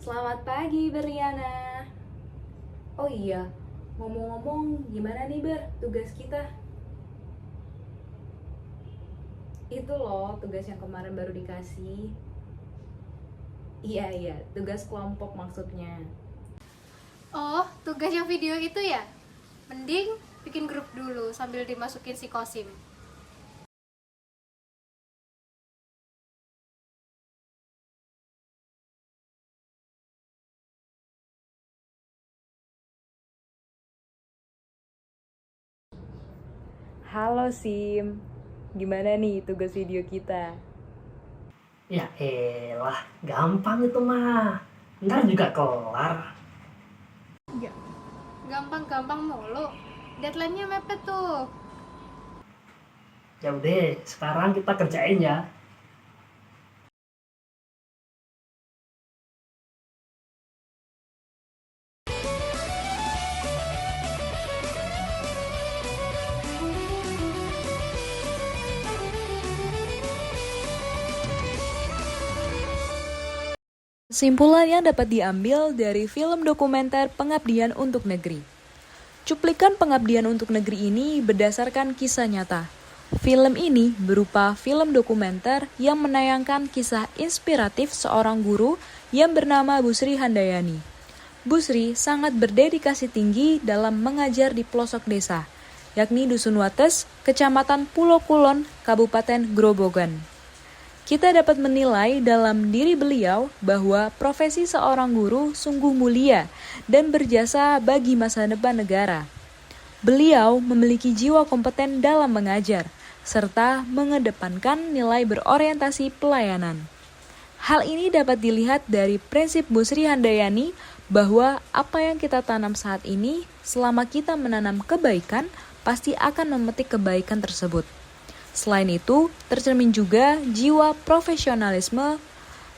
Selamat pagi Beriana. Oh iya, ngomong-ngomong gimana nih tugas kita? Itu loh tugas yang kemarin baru dikasih. Iya, tugas kelompok maksudnya. Oh, tugas yang video itu ya? Mending bikin grup dulu sambil dimasukin si Kosim. Halo Sim, gimana nih tugas video kita? Ya elah, gampang itu mah. Ntar juga kelar. Gampang-gampang mulu. Deadline-nya mepet tuh. Ya udah, sekarang kita kerjain ya. Kesimpulan yang dapat diambil dari film dokumenter Pengabdian untuk Negeri. Cuplikan Pengabdian untuk Negeri ini berdasarkan kisah nyata. Film ini berupa film dokumenter yang menayangkan kisah inspiratif seorang guru yang bernama Busri Handayani. Busri sangat berdedikasi tinggi dalam mengajar di pelosok desa, yakni Dusun Wates, Kecamatan Pulau Kulon, Kabupaten Grobogan. Kita dapat menilai dalam diri beliau bahwa profesi seorang guru sungguh mulia dan berjasa bagi masa depan negara. Beliau memiliki jiwa kompeten dalam mengajar, serta mengedepankan nilai berorientasi pelayanan. Hal ini dapat dilihat dari prinsip Busri Handayani bahwa apa yang kita tanam saat ini, selama kita menanam kebaikan, pasti akan memetik kebaikan tersebut. Selain itu, tercermin juga jiwa profesionalisme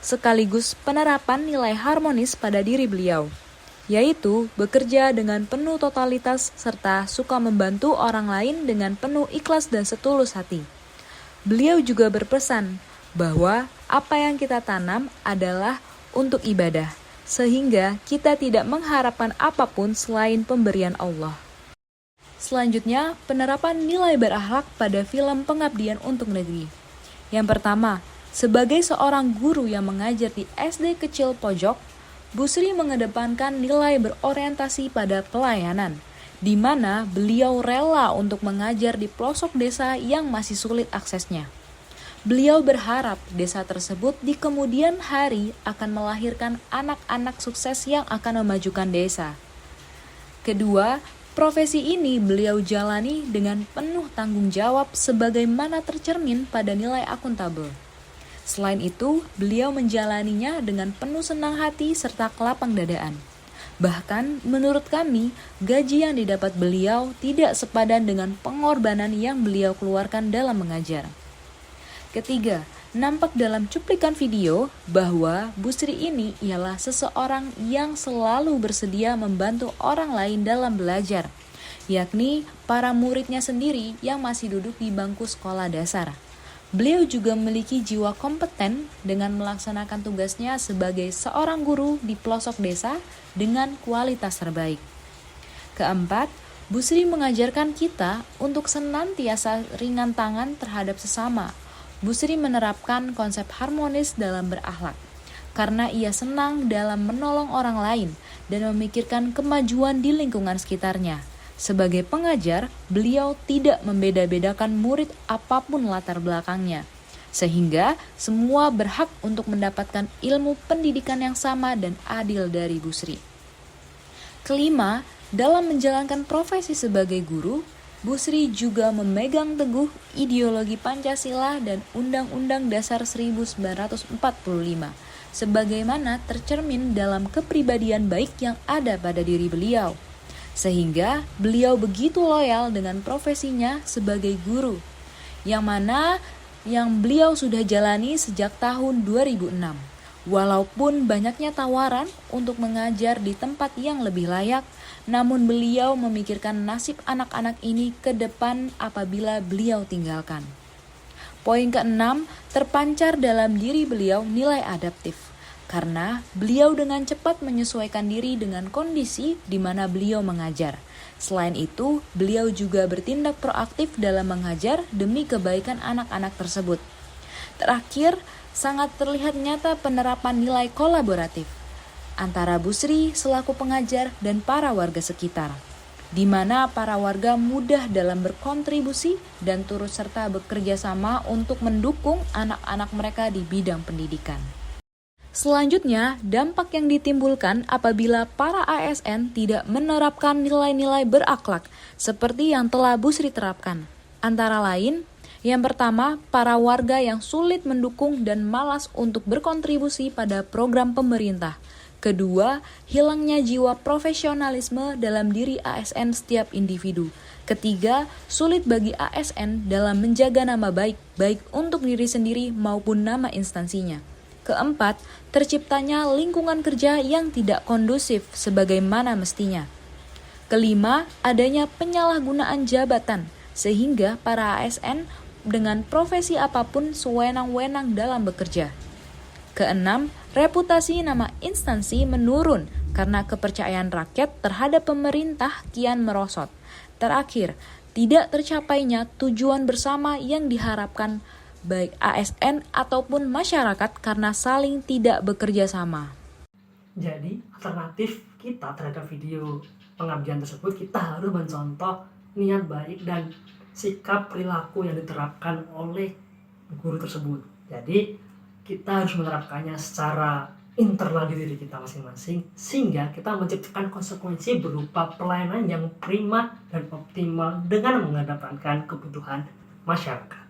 sekaligus penerapan nilai harmonis pada diri beliau, yaitu bekerja dengan penuh totalitas serta suka membantu orang lain dengan penuh ikhlas dan setulus hati. Beliau juga berpesan bahwa apa yang kita tanam adalah untuk ibadah, sehingga kita tidak mengharapkan apapun selain pemberian Allah. Selanjutnya, penerapan nilai berakhlak pada film Pengabdian untuk Negeri. Yang pertama, sebagai seorang guru yang mengajar di SD kecil pojok, Busri mengedepankan nilai berorientasi pada pelayanan, di mana beliau rela untuk mengajar di pelosok desa yang masih sulit aksesnya. Beliau berharap desa tersebut di kemudian hari akan melahirkan anak-anak sukses yang akan memajukan desa. Kedua, profesi ini beliau jalani dengan penuh tanggung jawab sebagaimana tercermin pada nilai akuntabel. Selain itu, beliau menjalaninya dengan penuh senang hati serta kelapang dadaan. Bahkan, menurut kami, gaji yang didapat beliau tidak sepadan dengan pengorbanan yang beliau keluarkan dalam mengajar. Ketiga, nampak dalam cuplikan video bahwa Busri ini ialah seseorang yang selalu bersedia membantu orang lain dalam belajar, yakni para muridnya sendiri yang masih duduk di bangku sekolah dasar. Beliau juga memiliki jiwa kompeten dengan melaksanakan tugasnya sebagai seorang guru di pelosok desa dengan kualitas terbaik. Keempat, Busri mengajarkan kita untuk senantiasa ringan tangan terhadap sesama. Busri menerapkan konsep harmonis dalam berakhlak, karena ia senang dalam menolong orang lain dan memikirkan kemajuan di lingkungan sekitarnya. Sebagai pengajar, beliau tidak membeda-bedakan murid apapun latar belakangnya, sehingga semua berhak untuk mendapatkan ilmu pendidikan yang sama dan adil dari Busri. Kelima, dalam menjalankan profesi sebagai guru, Busri juga memegang teguh ideologi Pancasila dan Undang-Undang Dasar 1945, sebagaimana tercermin dalam kepribadian baik yang ada pada diri beliau. Sehingga beliau begitu loyal dengan profesinya sebagai guru, yang mana yang beliau sudah jalani sejak tahun 2006. Walaupun banyaknya tawaran untuk mengajar di tempat yang lebih layak, namun beliau memikirkan nasib anak-anak ini ke depan apabila beliau tinggalkan. Poin keenam, terpancar dalam diri beliau nilai adaptif. karena beliau dengan cepat menyesuaikan diri dengan kondisi di mana beliau mengajar. Selain itu, beliau juga bertindak proaktif dalam mengajar demi kebaikan anak-anak tersebut. Terakhir, sangat terlihat nyata penerapan nilai kolaboratif antara Bu Sri selaku pengajar dan para warga sekitar, di mana para warga mudah dalam berkontribusi dan turut serta bekerja sama untuk mendukung anak-anak mereka di bidang pendidikan. Selanjutnya, dampak yang ditimbulkan apabila para ASN tidak menerapkan nilai-nilai berakhlak seperti yang telah Bu Sri terapkan. Antara lain, yang pertama, para warga yang sulit mendukung dan malas untuk berkontribusi pada program pemerintah. Kedua, hilangnya jiwa profesionalisme dalam diri ASN setiap individu. Ketiga, sulit bagi ASN dalam menjaga nama baik, baik untuk diri sendiri maupun nama instansinya. Keempat, terciptanya lingkungan kerja yang tidak kondusif sebagaimana mestinya. Kelima, adanya penyalahgunaan jabatan, sehingga para ASN dengan profesi apapun sewenang-wenang dalam bekerja. Keenam, reputasi nama instansi menurun karena kepercayaan rakyat terhadap pemerintah kian merosot. Terakhir, tidak tercapainya tujuan bersama yang diharapkan baik ASN ataupun masyarakat karena saling tidak bekerja sama. Jadi alternatif kita terhadap video pengabdian tersebut, kita harus mencontoh niat baik dan sikap perilaku yang diterapkan oleh guru tersebut. Jadi kita harus menerapkannya secara internal di diri kita masing-masing, sehingga kita menciptakan konsekuensi berupa pelayanan yang prima dan optimal dengan mengedepankan kebutuhan masyarakat.